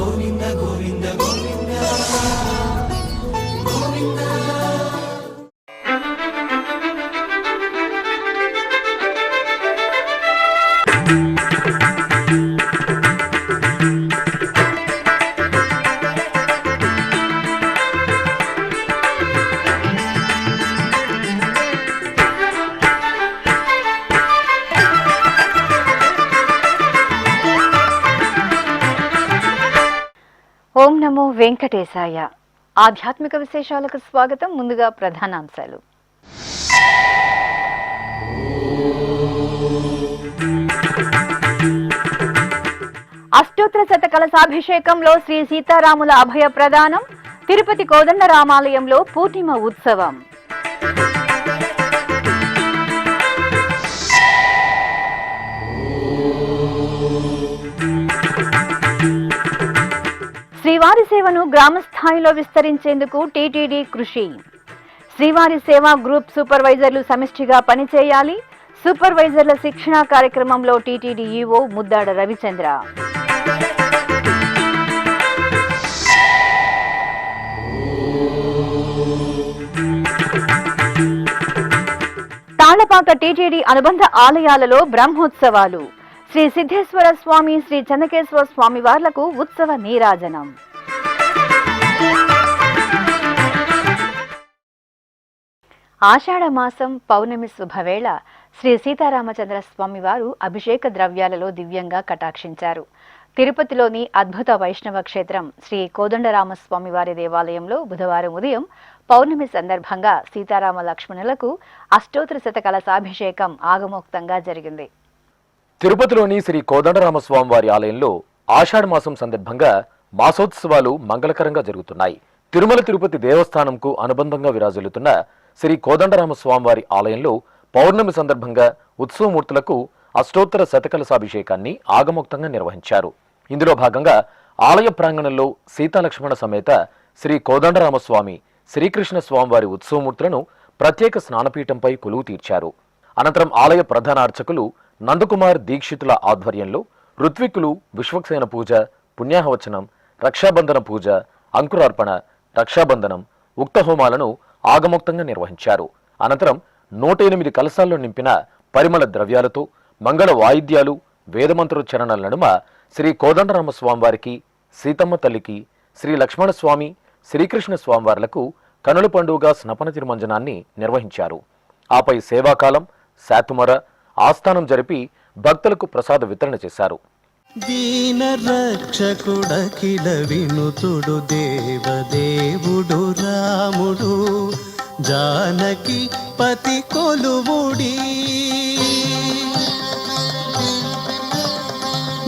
గోవింద గోవింద గోవింద గోవింద. ఓం నమో వెంకటేశాయ. ఆధ్యాత్మిక విశేషాలకు స్వాగతం. ముందుగా ప్రధానాంశాలు. అష్టోత్తర శతకలశాభిషేకంలో శ్రీ సీతారాముల అభయ ప్రదానం. తిరుపతి కోదండరామాలయంలో పూర్ణిమ ఉత్సవం. శ్రీవారి సేవను గ్రామస్థాయిలో విస్తరించేందుకు టీటీడీ కృషి. శ్రీవారి సేవా గ్రూప్ సూపర్వైజర్లు సమిష్టిగా పనిచేయాలి. సూపర్వైజర్ల శిక్షణా కార్యక్రమంలో TTD EO Muddada Ravichandra. Tallapaka TTD అనుబంధ ఆలయాలలో బ్రహ్మోత్సవాలు. శ్రీ సిద్ధేశ్వర స్వామి, శ్రీ చెన్నకేశ్వర స్వామి వార్లకు ఉత్సవ నీరాజనం. ఆషాఢ మాసం పౌర్ణమి శుభవేళ శ్రీ సీతారామచంద్ర స్వామి వారు అభిషేక ద్రవ్యాలలో దివ్యంగా కటాక్షించారు. తిరుపతిలోని అద్భుత వైష్ణవ క్షేత్రం శ్రీ కోదండరామస్వామి వారి దేవాలయంలో బుధవారం ఉదయం పౌర్ణమి సందర్భంగా సీతారామ లక్ష్మణులకు అష్టోత్తర శతకలశాభిషేకం ఆగమోక్తంగా జరిగింది. తిరుపతిలోని శ్రీ కోదండరామస్వామి వారి ఆలయంలో ఆషాఢ మాసం సందర్భంగా మాసోత్సవాలు మంగళకరంగా జరుగుతున్నాయి. తిరుమల తిరుపతి దేవస్థానంకు అనుబంధంగా విరాజిల్లుతున్న శ్రీ కోదండరామస్వామి వారి ఆలయంలో పౌర్ణమి సందర్భంగా ఉత్సవమూర్తులకు అష్టోత్తర శతకలశాభిషేకాన్ని ఆగమోక్తంగా నిర్వహించారు. ఇందులో భాగంగా ఆలయ ప్రాంగణంలో సీతాలక్ష్మణ సమేత శ్రీ కోదండరామస్వామి, శ్రీకృష్ణ స్వామివారి ఉత్సవమూర్తులను ప్రత్యేక స్నానపీఠంపై కొలువు తీర్చారు. అనంతరం ఆలయ ప్రధాన అర్చకులు నందకుమార్ దీక్షితుల ఆధ్వర్యంలో ఋత్విక్కులు విశ్వక్సేన పూజ, పుణ్యాహవచనం, రక్షాబంధన పూజ, అంకురార్పణ, రక్షాబంధనం, ఉక్త హోమాలను ఆగమోక్తంగా నిర్వహించారు. అనంతరం 108 కలశాల్లో నింపిన పరిమళ ద్రవ్యాలతో మంగళ వాయిద్యాలు, వేదమంత్రోచ్చరణల నడుమ శ్రీ కోదండరామస్వామి వారికి, సీతమ్మ తల్లికి, శ్రీ లక్ష్మణస్వామి, శ్రీకృష్ణ స్వామివార్లకు కనుల పండుగ స్నపన తిరుమంజనాన్ని నిర్వహించారు. ఆపై సేవాకాలం, శాతుమర, ఆస్థానం జరిపి భక్తులకు ప్రసాద వితరణ చేశారు. దీన రక్షకుడఖిల వినుతుడు దేవదేవుడు రాముడు, జానకి పతి కొలువుడి.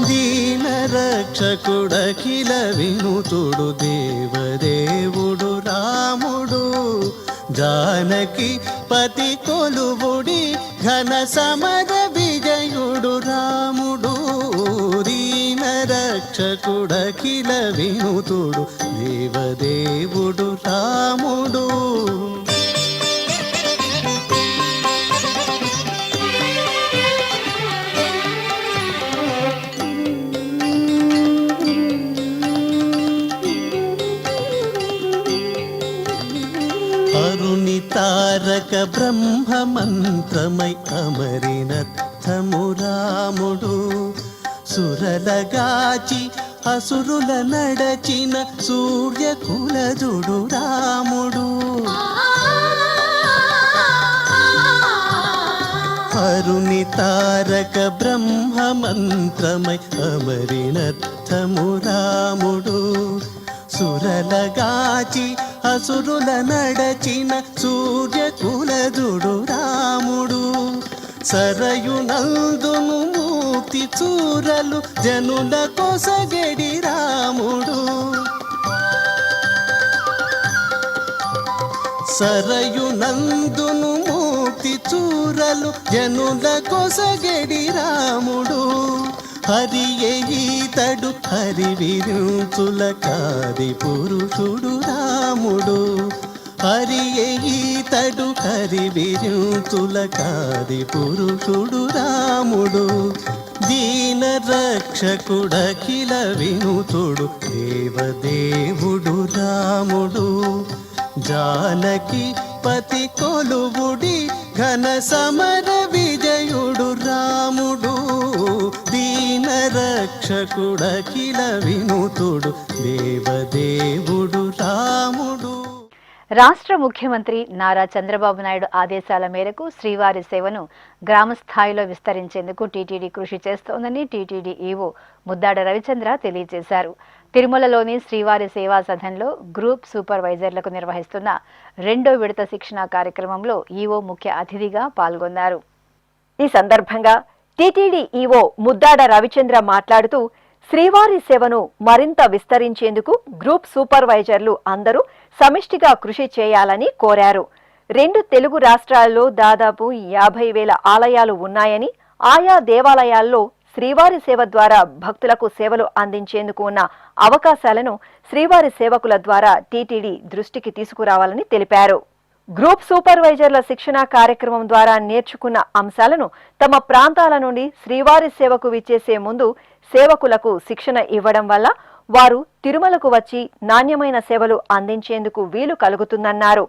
దీన రక్షకుడఖిల వినుతుడు దేవదేవుడు రాముడు, జానకి పతి కొలువుడి. ఘన సమర విజయుడు రాముడు, దీన రక్షకుడఖిల వినుతుడు దేవదేవుడు రాముడు. అరుణి తారక బ్రహ్మ మంత్రమై అమరినత్తము రాముడు, సురలగాచి అసురుల నడచిన సూర్యకులజుడు రాముడు. అరుణి తారక బ్రహ్మ మంత్రమై అమరినత్తము రాముడు, సురలగాచి అసురుల నడచిన సూర్యకులజుడు రాముడు. సరయునందును మూర్తి చూరలు జనుల కొసగడి రాముడు, సరయునందును మూర్తి చూరలు జనుల కొసగడి రాముడు. హరియే ఈతడు హరివిరుతుల కాది పురుషుడు రాముడు, హరియే ఈతడు హరివిరుతుల కాది పురుషుడు రాముడు. దీన రక్షకుడఖిల వినుతుడు దేవదేవుడు రాముడు జానకి పతి కొలువుడి ఘన సమర విజయుడు రాముడు దీన రక్షకుడఖిల వినుతుడు దేవదేవుడు రాముడు. రాష్ట్ర ముఖ్యమంత్రి నారా చంద్రబాబు నాయుడు ఆదేశాల మేరకు శ్రీవారి సేవను గ్రామ స్థాయిలో విస్తరించేందుకు టీటీడీ కృషి చేస్తోందని టీటీడీ ఈవో ముద్దాడ రవిచంద్ర తెలియజేశారు. తిరుమలలోని శ్రీవారి సేవా సదన్లో గ్రూప్ సూపర్వైజర్లకు నిర్వహిస్తున్న 2వ విడత శిక్షణ కార్యక్రమంలో ఈవో ముఖ్య అతిథిగా పాల్గొన్నారు. ఈ సందర్భంగా టీటీడీ ఈవో ముద్దాడ రవిచంద్ర మాట్లాడుతూ శ్రీవారి సేవను మరింత విస్తరించేందుకు గ్రూప్ సూపర్వైజర్లు అందరూ సమిష్టిగా కృషి చేయాలని కోరారు. 2 తెలుగు రాష్ట్రాల్లో దాదాపు 50,000 ఆలయాలు ఉన్నాయని ఆయా దేవాలయాల్లో శ్రీవారి సేవ ద్వారా భక్తులకు సేవలు అందించేందుకు ఉన్న అవకాశాలను శ్రీవారి సేవకుల ద్వారా టీటీడీ దృష్టికి తీసుకురావాలని తెలిపారు. గ్రూప్ సూపర్వైజర్ల శిక్షణ కార్యక్రమం ద్వారా నేర్చుకున్న అంశాలను తమ ప్రాంతాల నుండి శ్రీవారి సేవకు విచ్చేసే ముందు సేవకులకు శిక్షణ ఇవ్వడం వల్ల వారు తిరుమలకు వచ్చి నాణ్యమైన సేవలు అందించేందుకు వీలు కలుగుతుందన్నారు.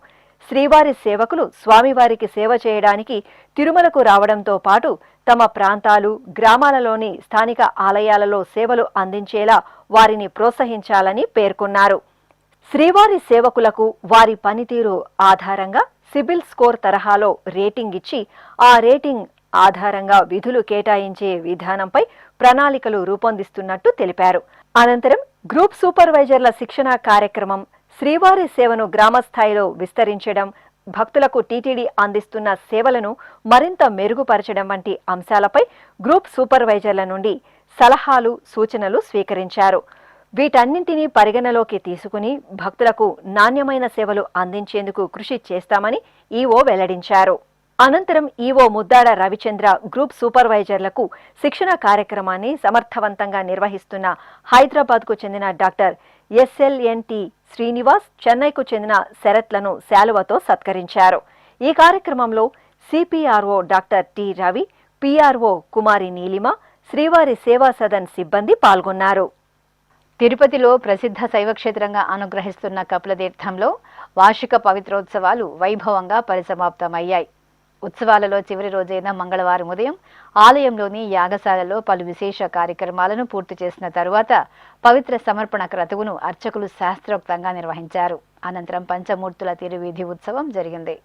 శ్రీవారి సేవకులు స్వామివారికి సేవ చేయడానికి తిరుమలకు రావడంతో పాటు తమ ప్రాంతాలు, గ్రామాలలోని స్థానిక ఆలయాలలో సేవలు అందించేలా వారిని ప్రోత్సహించాలని పేర్కొన్నారు. శ్రీవారి సేవకులకు వారి పనితీరు ఆధారంగా సిబిల్ స్కోర్ తరహాలో రేటింగ్ ఇచ్చి ఆ రేటింగ్ ఆధారంగా విధులు కేటాయించే విధానంపై ప్రణాళికలు రూపొందిస్తున్నట్టు తెలిపారు. అనంతరం గ్రూప్ సూపర్వైజర్ల శిక్షణ కార్యక్రమం శ్రీవారి సేవను గ్రామస్థాయిలో విస్తరించడం, భక్తులకు టీటీడీ అందిస్తున్న సేవలను మరింత మెరుగుపరచడం వంటి అంశాలపై గ్రూప్ సూపర్వైజర్ల నుండి సలహాలు, సూచనలు స్వీకరించారు. వీటన్నింటినీ పరిగణలోకి తీసుకుని భక్తులకు నాణ్యమైన సేవలు అందించేందుకు కృషి చేస్తామని ఈవో వెల్లడించారు. అనంతరం ఈవో ముద్దాడ రవిచంద్ర గ్రూప్ సూపర్వైజర్లకు శిక్షణ కార్యక్రమాన్ని సమర్థవంతంగా నిర్వహిస్తున్న హైదరాబాద్కు చెందిన డాక్టర్ ఎస్ఎల్ఎన్టి శ్రీనివాస్, చెన్నైకు చెందిన శరత్లను శాలువతో సత్కరించారు. ఈ కార్యక్రమంలో CPRO doctor T Ravi, PRO Kumari Neelima, Srivari Seva Sadan సిబ్బంది పాల్గొన్నారు. తిరుపతిలో ప్రసిద్ధ శైవక్షేత్రంగా అనుగ్రహిస్తున్న కపిలతీర్థంలో వార్షిక పవిత్రోత్సవాలు వైభవంగా పరిసమాప్తమయ్యాయి. ఉత్సవాలలో చివరి రోజైన మంగళవారం ఉదయం ఆలయంలోని యాగశాలలో పలు విశేష కార్యక్రమాలను పూర్తి చేసిన తరువాత పవిత్ర సమర్పణ క్రతువును అర్చకులు శాస్త్రోక్తంగా నిర్వహించారు. అనంతరం పంచమూర్తుల తిరువీధి ఉత్సవం జరిగింది.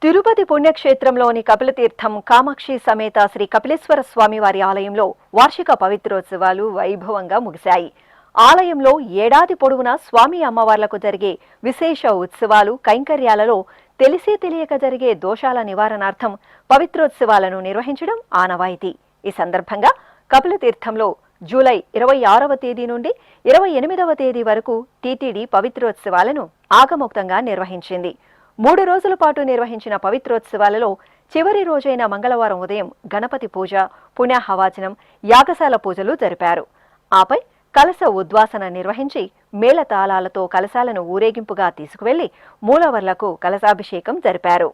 తిరుపతి పుణ్యక్షేత్రంలోని కపిలతీర్థం కామాక్షి సమేత శ్రీ కపిలేశ్వర స్వామివారి ఆలయంలో వార్షిక పవిత్రోత్సవాలు వైభవంగా ముగిశాయి. ఆలయంలో ఏడాది పొడవునా స్వామి అమ్మవార్లకు జరిగే విశేష ఉత్సవాలు, కైంకర్యాలలో తెలిసే తెలియక జరిగే దోషాల నివారణార్థం పవిత్రోత్సవాలను నిర్వహించడం ఆనవాయితీ. ఈ సందర్భంగా కపిలతీర్థంలో జూలై 26వ తేదీ నుండి 28వ తేదీ వరకు టీటీడీ పవిత్రోత్సవాలను ఆగమోక్తంగా నిర్వహించింది. 3 రోజుల పాటు నిర్వహించిన పవిత్రోత్సవాలలో చివరి రోజైన మంగళవారం ఉదయం గణపతి పూజ, పుణ్యాహవాచనం, యాగశాల పూజలు జరిపారు. ఆపై కలశ ఉద్వాసన నిర్వహించి మేళతాళాలతో కలశాలను ఊరేగింపుగా తీసుకువెళ్లి మూలవర్లకు కలశాభిషేకం జరిపారు.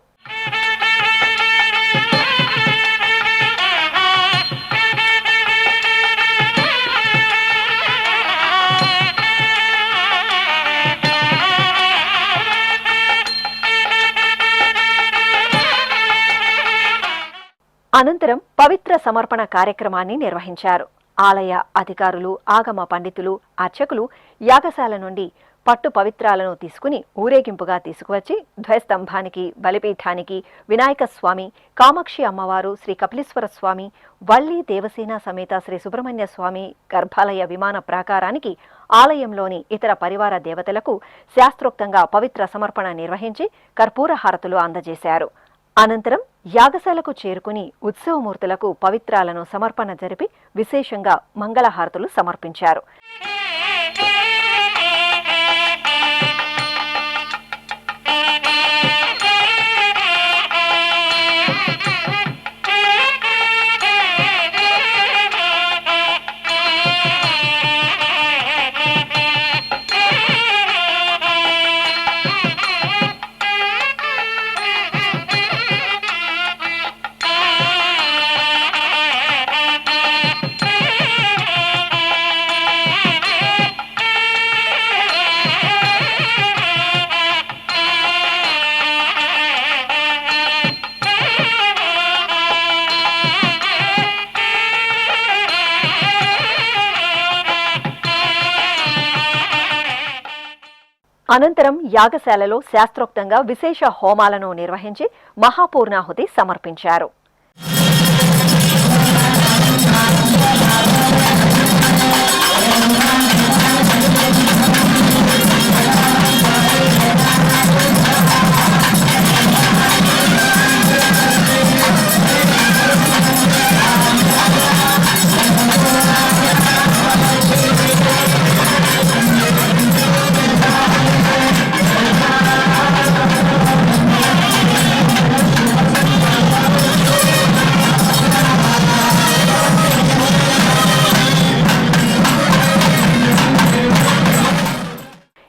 అనంతరం పవిత్ర సమర్పణ కార్యక్రమాన్ని నిర్వహించారు. ఆలయ అధికారులు, ఆగమ పండితులు, అర్చకులు యాగశాల నుండి పట్టు పవిత్రాలను తీసుకుని ఊరేగింపుగా తీసుకువచ్చి ధ్వజస్తంభానికి, బలిపీఠానికి వినాయక స్వామి, కామాక్షి అమ్మవారు, శ్రీ కపిలేశ్వర స్వామి, వల్లి దేవసేన సమేత శ్రీ సుబ్రహ్మణ్య స్వామి గర్భాలయ విమాన ప్రాకారానికి, ఆలయంలోని ఇతర పరివార దేవతలకు శాస్త్రోక్తంగా పవిత్ర సమర్పణ నిర్వహించి కర్పూర హారతులు అందజేశారు. అనంతరం యాగశాలకు చేరుకుని ఉత్సవమూర్తులకు పవిత్రాలను సమర్పణ జరిపి విశేషంగా మంగళహారతులు సమర్పించారు. అనంతరం యాగశాలలో శాస్త్రోక్తంగా విశేష హోమాలను నిర్వహించి మహాపూర్ణాహుతి సమర్పించారు.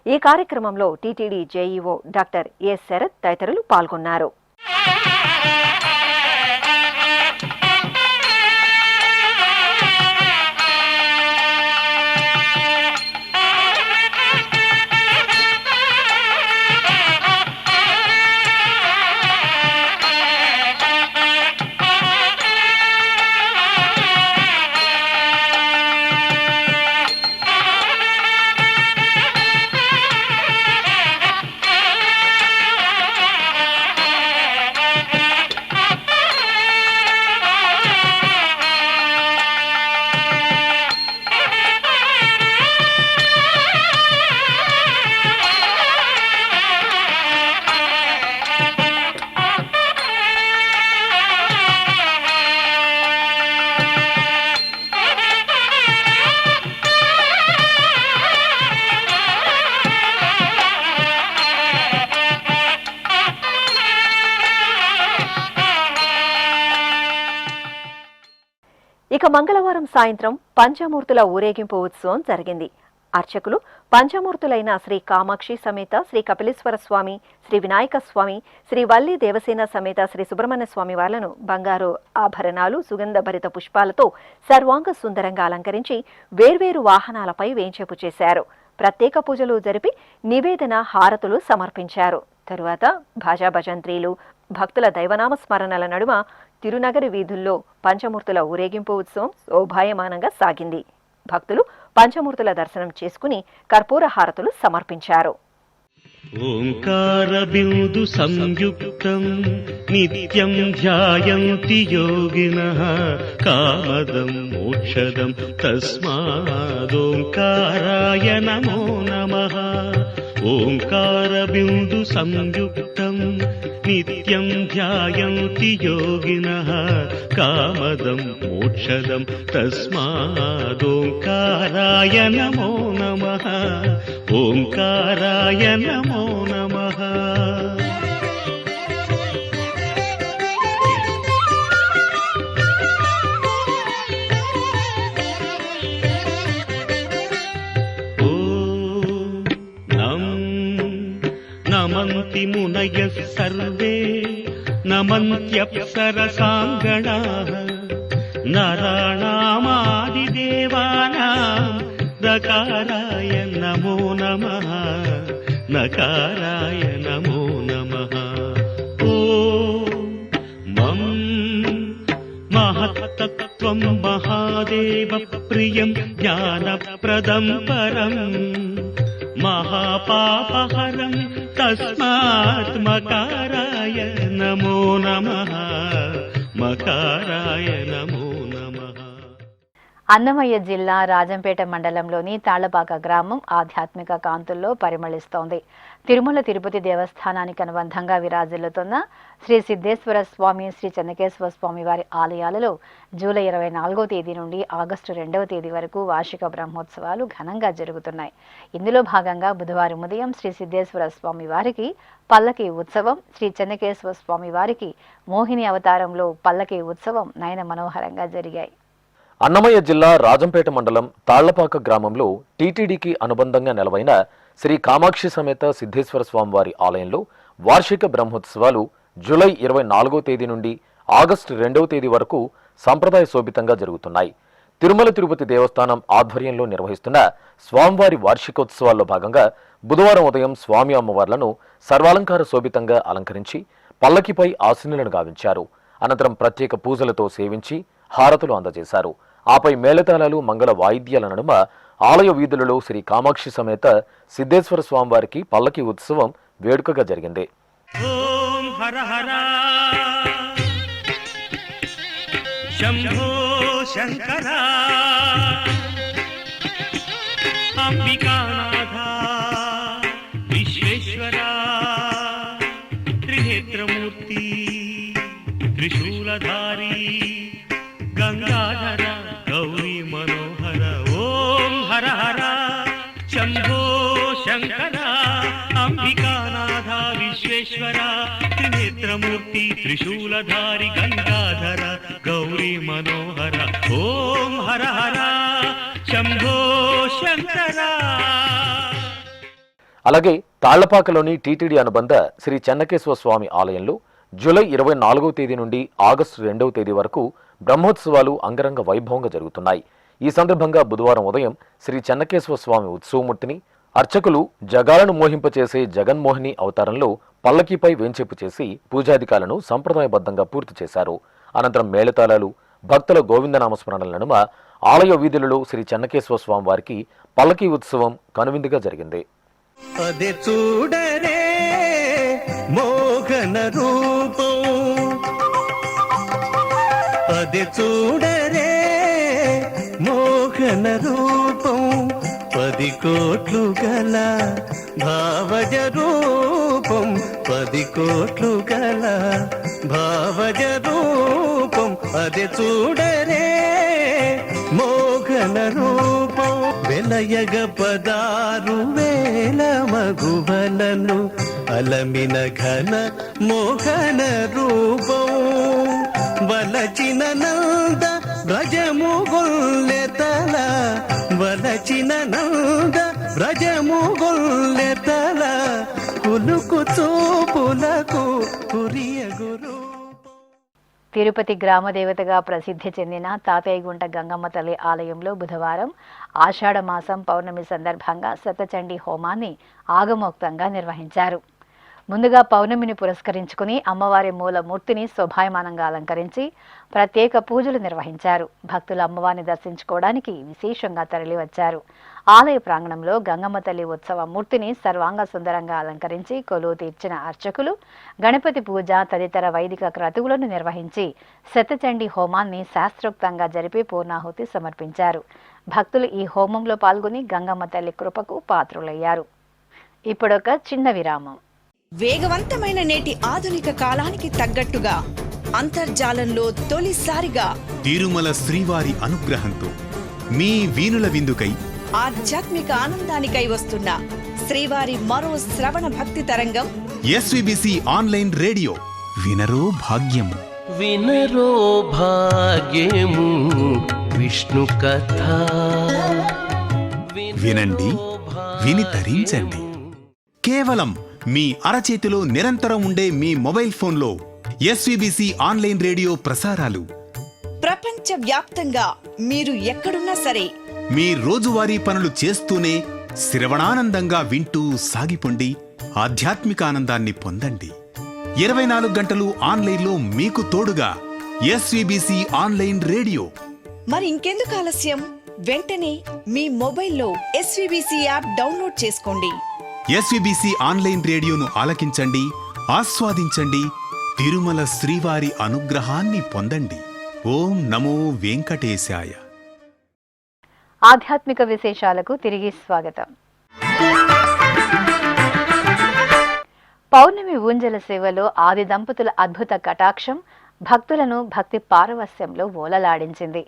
ఈ కార్యక్రమంలో TTD JEO doctor A Sarath తదితరులు పాల్గొన్నారు. ఇక మంగళవారం సాయంత్రం పంచమూర్తుల ఊరేగింపు ఉత్సవం జరిగింది. అర్చకులు పంచమూర్తులైన శ్రీ కామాక్షి సమేత శ్రీ కపిలేశ్వర స్వామి, శ్రీ వినాయక స్వామి, శ్రీ వల్లి దేవసేన సమేత శ్రీ సుబ్రహ్మణ్య స్వామి వాళ్లను బంగారు ఆభరణాలు, సుగంధభరిత పుష్పాలతో సర్వాంగ సుందరంగా అలంకరించి వేర్వేరు వాహనాలపై వేంచేపు చేశారు. ప్రత్యేక పూజలు జరిపి నివేదన హారతులు సమర్పించారు. తరువాత భాజా భజంత్రీలు, భక్తుల దైవనామ స్మరణల నడుమ తిరునగరి వీధుల్లో పంచమూర్తుల ఊరేగింపు ఉత్సవం శోభాయమానంగా సాగింది. భక్తులు పంచమూర్తుల దర్శనం చేసుకుని కర్పూర హారతులు సమర్పించారు. ఓంకార బిందు సంయుక్తం నిత్యం ధ్యాయంతి యోగినః కామదం మోక్షదం తస్మాదోంకారాయ నమో నమః. ఓంకార బిందు సంయుక్తం నిత్యం ధ్యాయంతి యోగినః కామదం మోక్షదం తస్మాదోంకారాయ నమో నమః. ఓంకారాయ నమో నమః. నమంతి మునయః సర్వే నమంత్యప్సరసాంగణాః నరాణామాదిదేవానాం నకారాయ నమో నమః. నకారాయ నమో నమః. ఓం మం మహత్తత్వం మహాదేవ ప్రియం జ్ఞానప్రదం పరం మహాపాపహరం తస్మాత్ మకారాయ నమో నమః. మకారాయ నమో నమః. అన్నమయ్య జిల్లా రాజంపేట మండలంలోని తాళ్లపాక గ్రామం ఆధ్యాత్మిక కాంతుల్లో పరిమళిస్తోంది. తిరుమల తిరుపతి దేవస్థానానికి అనుబంధంగా విరాజిల్లుతున్న శ్రీ సిద్ధేశ్వర స్వామి, శ్రీ చెన్నకేశ్వర స్వామి వారి ఆలయాలలో జూలై 24వ తేదీ నుండి ఆగస్టు 2వ తేదీ వరకు వార్షిక బ్రహ్మోత్సవాలు ఘనంగా జరుగుతున్నాయి. ఇందులో భాగంగా బుధవారం ఉదయం శ్రీ సిద్ధేశ్వర స్వామి వారికి పల్లకి ఉత్సవం, శ్రీ చెన్నకేశ్వర స్వామి వారికి మోహిని అవతారంలో పల్లకి ఉత్సవం నయన మనోహరంగా జరిగాయి. అన్నమయ్య జిల్లా రాజంపేట మండలం తాళ్లపాక గ్రామంలో టీటీడీకి అనుబంధంగా నెలవైన శ్రీ కామాక్షి సమేత సిద్ధేశ్వర స్వామివారి ఆలయంలో వార్షిక బ్రహ్మోత్సవాలు జూలై 24వ తేదీ నుండి ఆగస్టు 2వ తేదీ వరకు సంప్రదాయ శోభితంగా జరుగుతున్నాయి. తిరుమల తిరుపతి దేవస్థానం ఆధ్వర్యంలో నిర్వహిస్తున్న స్వామివారి వార్షికోత్సవాల్లో భాగంగా బుధవారం ఉదయం స్వామి అమ్మవార్లను సర్వాలంకార శోభితంగా అలంకరించి పల్లకిపై ఆసీనులను గావించారు. అనంతరం ప్రత్యేక పూజలతో సేవించి హారతులు అందజేశారు. ఆపై మేళతాళాలు మంగళ వాయిద్యాల నడుమ ఆలయ వీధులలో శ్రీ కామాక్షి సమేత సిద్ధేశ్వర స్వామివారికి పల్లకి ఉత్సవం వేడుకగా జరిగింది. ఓం హర హర శంభో శంకర అంబికానాథ విశ్వేశ్వర త్రినేత్రమూర్తి త్రిశూలధారి గంగాధర గౌరీ మనోహర ఓం హర హర శంభో శంకర అంబికానాథ విశ్వేశ్వర త్రినేత్రమూర్తి త్రిశూలధారి గంగాధర గౌరీ మనోహర ఓం హర హర శంభో శంకర. అలాగే తాళ్లపాకలోని టీటీడీ అనుబంధ శ్రీ చెన్నకేశ్వర స్వామి ఆలయంలో జూలై 24వ తేదీ నుండి ఆగస్టు 2వ తేదీ వరకు బ్రహ్మోత్సవాలు అంగరంగ వైభవంగా జరుగుతున్నాయి. ఈ సందర్భంగా బుధవారం ఉదయం శ్రీ చెన్నకేశ్వర స్వామి ఉత్సవమూర్తిని అర్చకులు జగాలను మోహింపచేసే జగన్మోహిని అవతారంలో పల్లకీపై వేంచేపు చేసి పూజాధికాలను సంప్రదాయబద్ధంగా పూర్తి చేశారు. అనంతరం మేళతాళాలు, భక్తుల గోవిందనామస్మరణల నడుమ ఆలయ వీధులలో శ్రీ చెన్నకేశ్వర స్వామి వారికి పల్లకీ ఉత్సవం కనువిందుగా జరిగింది. అదే చూడరే మోహన రూపం, అదే చూడరే మోహన రూపం, 10 కోట్లు గల భావజ రూపం, 10 కోట్లు గల భావజ రూపం, అదే చూడరే మోహన రూపం. వెలయగ 16,000 మగువలను అలమిన ఘన మోహన రూపం, వలచిన నంద వ్రజము గొల్లెతల, వలచిన నంద వ్రజము గొల్లెతల, కులుకు చూపులకు కురియ గురు. తిరుపతి గ్రామదేవతగా ప్రసిద్ధి చెందిన తాతయ్యగుంట గంగమ్మ తల్లి ఆలయంలో బుధవారం ఆషాఢ మాసం పౌర్ణమి సందర్భంగా శతచండీ హోమాన్ని ఆగమోక్తంగా నిర్వహించారు. ముందుగా పౌర్ణమిని పురస్కరించుకుని అమ్మవారి మూలమూర్తిని శోభాయమానంగా అలంకరించి ప్రత్యేక పూజలు నిర్వహించారు. భక్తులు అమ్మవారిని దర్శించుకోవడానికి విశేషంగా తరలివచ్చారు. ఆలయ ప్రాంగణంలో గంగమ్మ తల్లి ఉత్సవ మూర్తిని సర్వాంగ సుందరంగా అలంకరించి కొలువు తీర్చిన అర్చకులు గణపతి పూజ తదితర వైదిక క్రతువులను నిర్వహించి శతచండీ హోమాన్ని శాస్త్రోక్తంగా జరిపి పూర్ణాహుతి సమర్పించారు. భక్తులు ఈ హోమంలో పాల్గొని గంగమ్మ తల్లి కృపకు పాత్రులయ్యారు. ఇప్పుడొక చిన్న విరామం. వేగవంతమైన నేటి ఆధునిక కాలానికి తగ్గట్టుగా అంతర్జాలంలో తొలిసారిగా తిరుమల శ్రీవారి అనుగ్రహంతో మీ వీనుల విందుకై ఆధ్యాత్మిక ఆనందానికై వస్తున్న శ్రీవారి మరో శ్రవణ భక్తి తరంగం ఎస్విబిసి ఆన్లైన్ రేడియో. వినరో భాగ్యము, వినరో భాగ్యము విష్ణు కథ. వినండి, విని తరించండి. కేవలం మీ అరచేతిలో నిరంతరం ఉండే మీ మొబైల్ ఫోన్లో ఎస్విబిసి ఆన్లైన్ రేడియో ప్రసారాలు ప్రపంచ వ్యాప్తంగా మీరు ఎక్కడున్నా సరే మీ రోజువారీ పనులు చేస్తూనే శ్రవణానందంగా వింటూ సాగిపోండి, ఆధ్యాత్మిక ఆనందాన్ని పొందండి. 24 గంటలు ఆన్లైన్లో మీకు తోడుగా ఎస్విబిసి ఆన్లైన్ రేడియో. మరి ఇంకెందుకు ఆలస్యం? వెంటనే మీ మొబైల్లో ఎస్విబిసి యాప్ డౌన్లోడ్ చేసుకోండి. ఎస్విబిసి ఆన్లైన్ రేడియోను ఆలకించండి, ఆస్వాదించండి, తిరుమల శ్రీవారి అనుగ్రహాన్ని పొందండి. ఓం నమో వెంకటేశాయ. ఆధ్యాత్మిక విశేషాలకు తిరిగి స్వాగతం. పౌర్ణమి ఊంజల సేవలో ఆది దంపతుల అద్భుత కటాక్షం భక్తులను భక్తి పారవస్యంలో ఓలలాడించింది.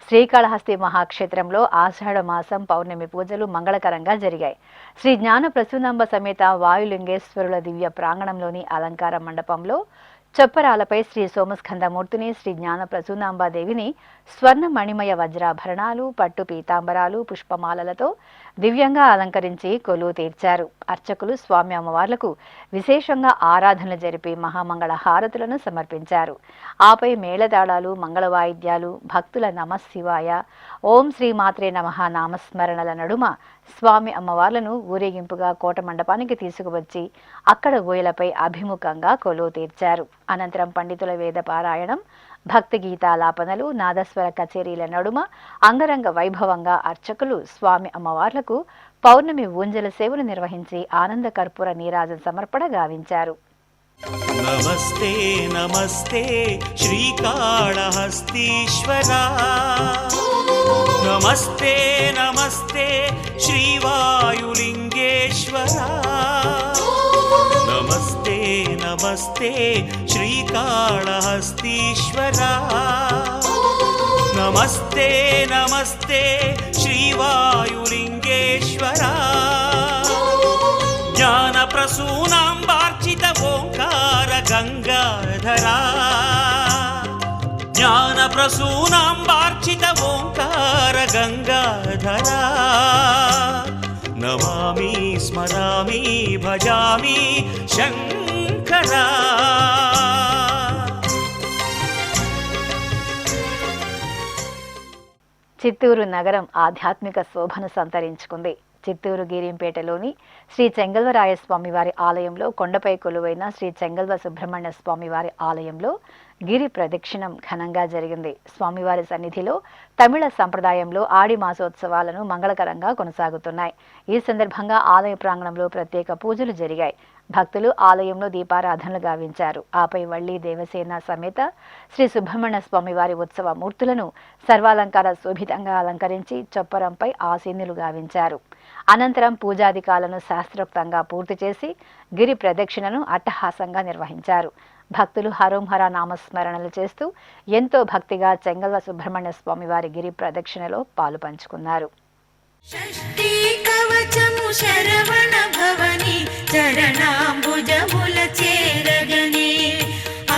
శ్రీకాళహస్తి మహాక్షేత్రంలో ఆషాఢ మాసం పౌర్ణమి పూజలు మంగళకరంగా జరిగాయి. శ్రీ జ్ఞాన ప్రసూనాంబ సమేత వాయులింగేశ్వరుల దివ్య ప్రాంగణంలోని అలంకార మండపంలో చొప్పరాలపై శ్రీ సోమస్కందమూర్తిని, శ్రీ జ్ఞాన ప్రసూనాంబాదేవిని స్వర్ణ మణిమయ వజ్రాభరణాలు, పట్టు పీతాంబరాలు, పుష్పమాలలతో దివ్యంగా అలంకరించి కొలువు తీర్చారు. అర్చకులు స్వామి అమ్మవార్లకు విశేషంగా ఆరాధనలు జరిపి మహామంగళ హారతులను సమర్పించారు. ఆపై మేళతాళాలు, మంగళవాయిద్యాలు, భక్తుల నమశివాయ, ఓం శ్రీమాత్రే నమః నామస్మరణల నడుమ స్వామి అమ్మవార్లను ఊరేగింపుగా కోట మండపానికి తీసుకువచ్చి అక్కడ ఊయలపై అభిముఖంగా కొలువు తీర్చారు. అనంతరం పండితుల వేద పారాయణం, భక్తి గీతాలాపనలు, నాదస్వర కచేరీల నడుమ అంగరంగ వైభవంగా అర్చకులు స్వామి అమ్మవార్లకు పౌర్ణమి ఊంజల సేవను నిర్వహించి ఆనంద కర్పూర నీరాజన సమర్పణ గావించారు. నమస్తే నమస్తే శ్రీకాళహస్తీశ్వరా, నమస్తే నమస్తే శ్రీవాయులింగేశ్వరా, నమస్తే నమస్తే శ్రీకాళహస్తీశ్వరా, నమస్తే నమస్తే శ్రీవాయులింగేశ్వరా, జ్ఞాన ప్రసూనాంబార్చిత ఓంకార గంగాధరా, జ్ఞాన ప్రసూనాంబార్చిత ఓంకార గంగాధరా, నమామి స్మరామి భజామి శంకరా. చిత్తూరు నగరం ఆధ్యాత్మిక శోభను సంతరించుకుంది. చిత్తూరు గిరింపేటలోని శ్రీ చెంగల్వరాయ స్వామివారి ఆలయంలో కొండపై కొలువైన శ్రీ చెంగల్వ సుబ్రహ్మణ్య స్వామివారి ఆలయంలో గిరి ప్రదక్షిణం ఘనంగా జరిగింది. స్వామివారి సన్నిధిలో తమిళ సంప్రదాయంలో ఆడి మాసోత్సవాలను మంగళకరంగా కొనసాగుతున్నాయి. ఈ సందర్భంగా ఆలయ ప్రాంగణంలో ప్రత్యేక పూజలు జరిగాయి. భక్తులు ఆలయంలో దీపారాధనలు గావించారు. ఆపై వల్లి దేవసేన సమేత శ్రీ సుబ్రహ్మణ్య స్వామివారి ఉత్సవ మూర్తులను సర్వాలంకార శోభితంగా అలంకరించి చొప్పరంపై ఆసీనులు గావించారు. అనంతరం పూజాధికాలను శాస్త్రోక్తంగా పూర్తి చేసి గిరి ప్రదక్షిణను అట్టహాసంగా నిర్వహించారు. భక్తులు హరోం హర నామస్మరణలు చేస్తూ ఎంతో భక్తిగా చెంగల్వ సుబ్రహ్మణ్య స్వామివారి గిరి ప్రదక్షిణలో పాలు పంచుకున్నారు. షష్ఠీ కవచము శరవణ భవని చరణాంబుజముల చేరగనే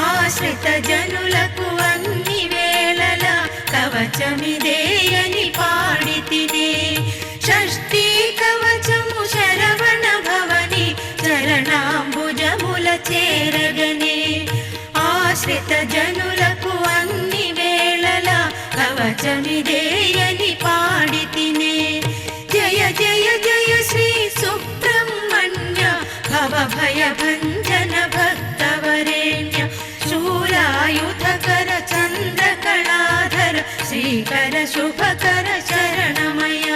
ఆశ్రిత జనులకు అన్ని వేళల కవచమిదేయని పాడితినే. షష్ఠీ కవచము శరవణ భవని చరణాంబుజముల చేరగనే ఆశ్రిత జనులకు అన్ని వేళల కవచమిదేయని పాడితినే. జయ జయ జయ శ్రీ సుబ్రహ్మణ్య భవ భయ భంజన భక్తవరేణ్య శూలాయుధకర చంద్రకళాధర శ్రీకర శుభకర శరణమయ.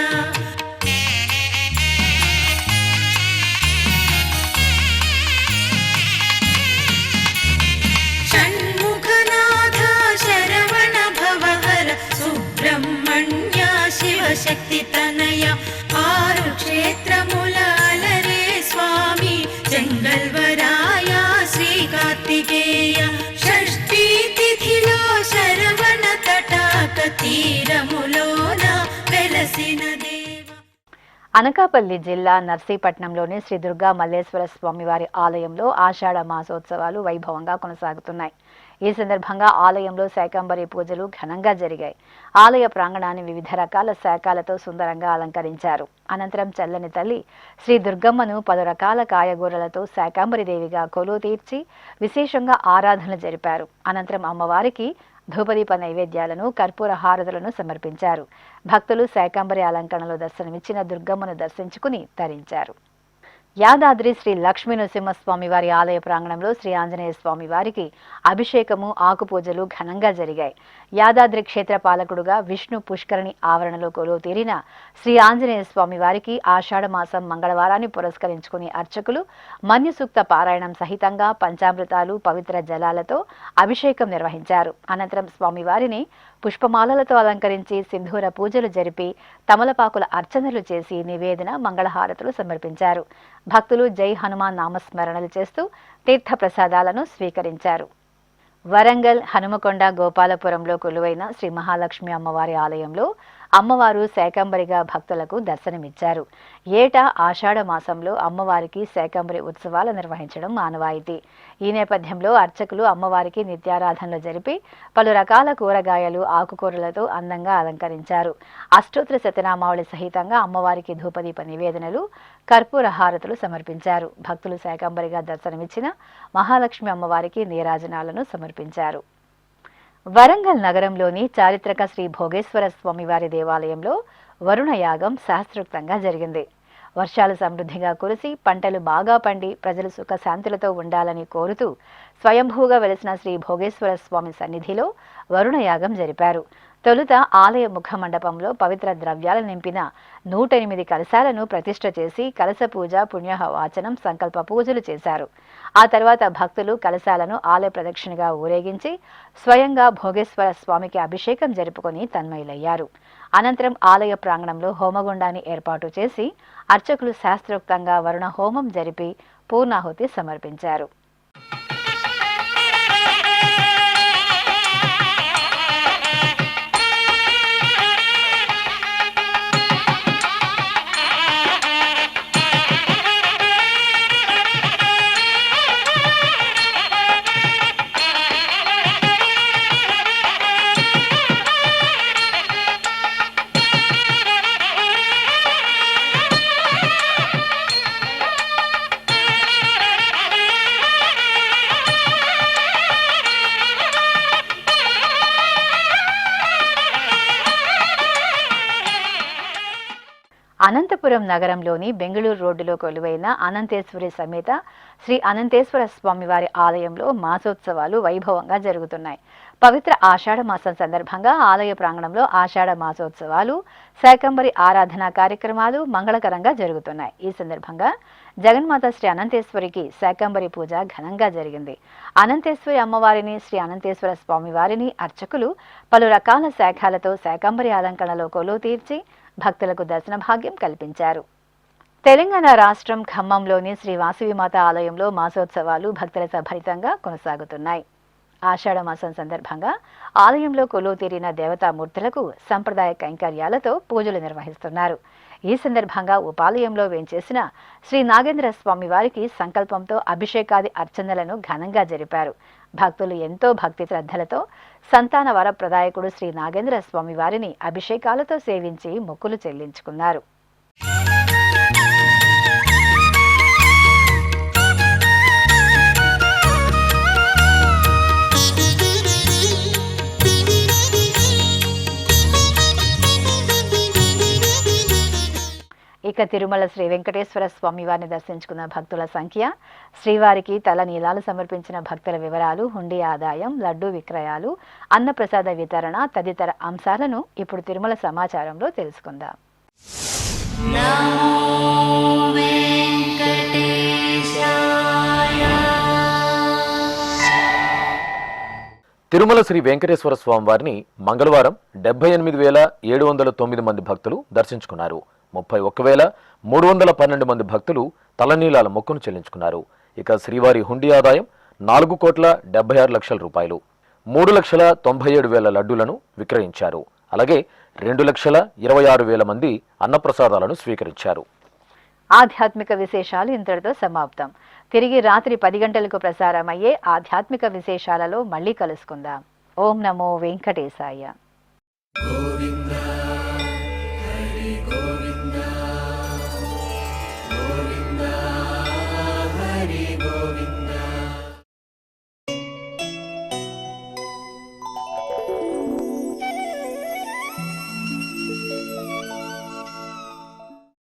షణ్ముఖనాథ శరవణ భవహర సుబ్రహ్మణ్య శివశక్తి తనయ ఆరు క్షేత్రముల అలరే స్వామి చెంగల్వరాయ శ్రీ కార్తికేయ. షష్ఠీ తిథిలో శరవణ తటాక తీరములోన వెలసిన దేవ. అనకాపల్లి జిల్లా నర్సీపట్నంలోని శ్రీ దుర్గా మల్లేశ్వర స్వామివారి ఆలయంలో ఆషాఢ మాసోత్సవాలు వైభవంగా కొనసాగుతున్నాయి. ఈ సందర్భంగా ఆలయంలో శాకంబరి పూజలు ఘనంగా జరిగాయి. ఆలయ ప్రాంగణాన్ని వివిధ రకాల శాఖలతో సుందరంగా అలంకరించారు. అనంతరం చల్లని తల్లి శ్రీ దుర్గమ్మను పలు రకాల కాయగూరలతో శాకంబరి దేవిగా కొలువు తీర్చి విశేషంగా ఆరాధనలు జరిపారు. అనంతరం అమ్మవారికి ధూపదీప నైవేద్యాలను, కర్పూర హారతులను సమర్పించారు. భక్తులు శాకంబరి అలంకరణలో దర్శనమిచ్చిన దుర్గమ్మను దర్శించుకుని తరించారు. యాదాద్రి శ్రీ లక్ష్మీ నృసింహస్వామి వారి ఆలయ ప్రాంగణంలో శ్రీ ఆంజనేయ స్వామి వారికి అభిషేకము, ఆకుపూజలు ఘనంగా జరిగాయి. యాదాద్రి క్షేత్ర పాలకుడుగా విష్ణు పుష్కరిణి ఆవరణలో కొలువు తీరిన శ్రీ ఆంజనేయ స్వామి వారికి ఆషాఢ మాసం మంగళవారాన్ని పురస్కరించుకుని అర్చకులు మన్యసూక్త పారాయణం సహితంగా పంచామృతాలు, పవిత్ర జలాలతో అభిషేకం నిర్వహించారు. అనంతరం స్వామివారిని పుష్పమాలలతో అలంకరించి సింధూర పూజలు జరిపి తమలపాకుల అర్చనలు చేసి నివేదన, మంగళహారతులు సమర్పించారు. భక్తులు జై హనుమాన్ నామస్మరణలు చేస్తూ తీర్థ ప్రసాదాలను స్వీకరించారు. వరంగల్, హనుమకొండ, గోపాలపురంలో కొలువైన శ్రీ మహాలక్ష్మి అమ్మవారి ఆలయంలో అమ్మవారు శాకంబరిగా భక్తులకు దర్శనమిచ్చారు. ఏటా ఆషాఢ మాసంలో అమ్మవారికి శాకంబరి ఉత్సవాలు నిర్వహించడం ఆనవాయితీ. ఈ నేపథ్యంలో అర్చకులు అమ్మవారికి నిత్యారాధనలు జరిపి పలు రకాల కూరగాయలు, ఆకుకూరలతో అందంగా అలంకరించారు. అష్టోత్తర శతనామావళి సహితంగా అమ్మవారికి ధూపదీప నివేదనలు, కర్పూర హారతులు సమర్పించారు. భక్తులు శాకంబరిగా దర్శనమిచ్చిన మహాలక్ష్మి అమ్మవారికి నీరాజనాలను సమర్పించారు. వరంగల్ నగరంలోని చారిత్రక శ్రీ భోగేశ్వర స్వామివారి దేవాలయంలో వరుణ యాగం శాస్త్రోక్తంగా జరిగింది. వర్షాలు సమృద్ధిగా కురిసి పంటలు బాగా పండి ప్రజలు సుఖశాంతులతో ఉండాలని కోరుతూ స్వయంభూగా వెలిసిన శ్రీ భోగేశ్వర స్వామి సన్నిధిలో వరుణయాగం జరిపారు. తొలుత ఆలయ ముఖ మండపంలో పవిత్ర ద్రవ్యాలు నింపిన 108 కలశాలను ప్రతిష్ఠ చేసి కలశ పూజ, పుణ్యాహ వాచనం, సంకల్ప పూజలు చేశారు. ఆ తర్వాత భక్తులు కలశాలను ఆలయ ప్రదక్షిణగా ఊరేగించి స్వయంగా భోగేశ్వర స్వామికి అభిషేకం జరుపుకొని తన్మయులయ్యారు. అనంతరం ఆలయ ప్రాంగణంలో హోమగుండాన్ని ఏర్పాటు చేసి అర్చకులు శాస్త్రోక్తంగా వరుణ హోమం జరిపి పూర్ణాహుతి సమర్పించారు. అనంతపురం నగరంలోని బెంగళూరు రోడ్డులో కొలువైన అనంతేశ్వరి సమేత శ్రీ అనంతేశ్వర స్వామివారి ఆలయంలో మాసోత్సవాలు వైభవంగా జరుగుతున్నాయి. పవిత్ర ఆషాఢ మాసం సందర్భంగా ఆలయ ప్రాంగణంలో ఆషాఢ మాసోత్సవాలు, శాకంబరి ఆరాధన కార్యక్రమాలు మంగళకరంగా జరుగుతున్నాయి. ఈ సందర్భంగా జగన్మాత శ్రీ అనంతేశ్వరికి శాకంబరి పూజ ఘనంగా జరిగింది. అనంతేశ్వరి అమ్మవారిని, శ్రీ అనంతేశ్వర స్వామివారిని అర్చకులు పలు రకాల శాఖలతో శాకంబరి అలంకరణలో కొలువు తీర్చి భక్తులకు దర్శన భాగ్యం కల్పించారు. తెలంగాణ రాష్ట్రం ఖమ్మంలోని శ్రీ వాసవిమాత ఆలయంలో మాసోత్సవాలు భక్తులతో భరితంగా కొనసాగుతున్నాయి. ఆషాఢ మాసం సందర్భంగా ఆలయంలో కొలువు తీరిన దేవతామూర్తులకు సంప్రదాయ కైంకర్యాలతో పూజలు నిర్వహిస్తున్నారు. ఈ సందర్భంగా ఉపాలయంలో వేంచేసిన శ్రీ నాగేంద్ర స్వామి వారికి సంకల్పంతో అభిషేకాది అర్చనలను ఘనంగా జరిపారు. భక్తులు ఎంతో భక్తి శ్రద్ధలతో సంతాన వరప్రదాయకుడు శ్రీ నాగేంద్ర స్వామి వారిని అభిషేకాలతో సేవించి మొక్కులు చెల్లించుకున్నారు. ఇక తిరుమల శ్రీ వెంకటేశ్వర స్వామి వారిని దర్శించుకున్న భక్తుల సంఖ్య, శ్రీవారికి తల నీలాలు సమర్పించిన భక్తుల వివరాలు, హుండీ ఆదాయం, లడ్డూ విక్రయాలు, అన్నప్రసాద వితరణ తదితర అంశాలను ఇప్పుడు తిరుమల సమాచారంలో తెలుసుకుందాం. తిరుమల శ్రీ వెంకటేశ్వర స్వామి వారిని మంగళవారం 78,709 మంది భక్తులు దర్శించుకున్నారు. 31,312 మంది భక్తులు తలనీలాల మొక్కును చెల్లించుకున్నారు. ఇక శ్రీవారి హుండీ ఆదాయం 4,76,00,000 రూపాయలు. 3,97,000 లడ్డూలను విక్రయించారు. అలాగే 2,26,000 మంది అన్నప్రసాదాలను స్వీకరించారు. ఆధ్యాత్మిక విశేషాలు ఇంతటితో సమాప్తం. తిరిగి రాత్రి 10 గంటలకు ప్రసారమయ్యే ఆధ్యాత్మిక విశేషాలలో మళ్ళీ కలుసుకుందాం. ఓం నమో వెంకటేశాయ.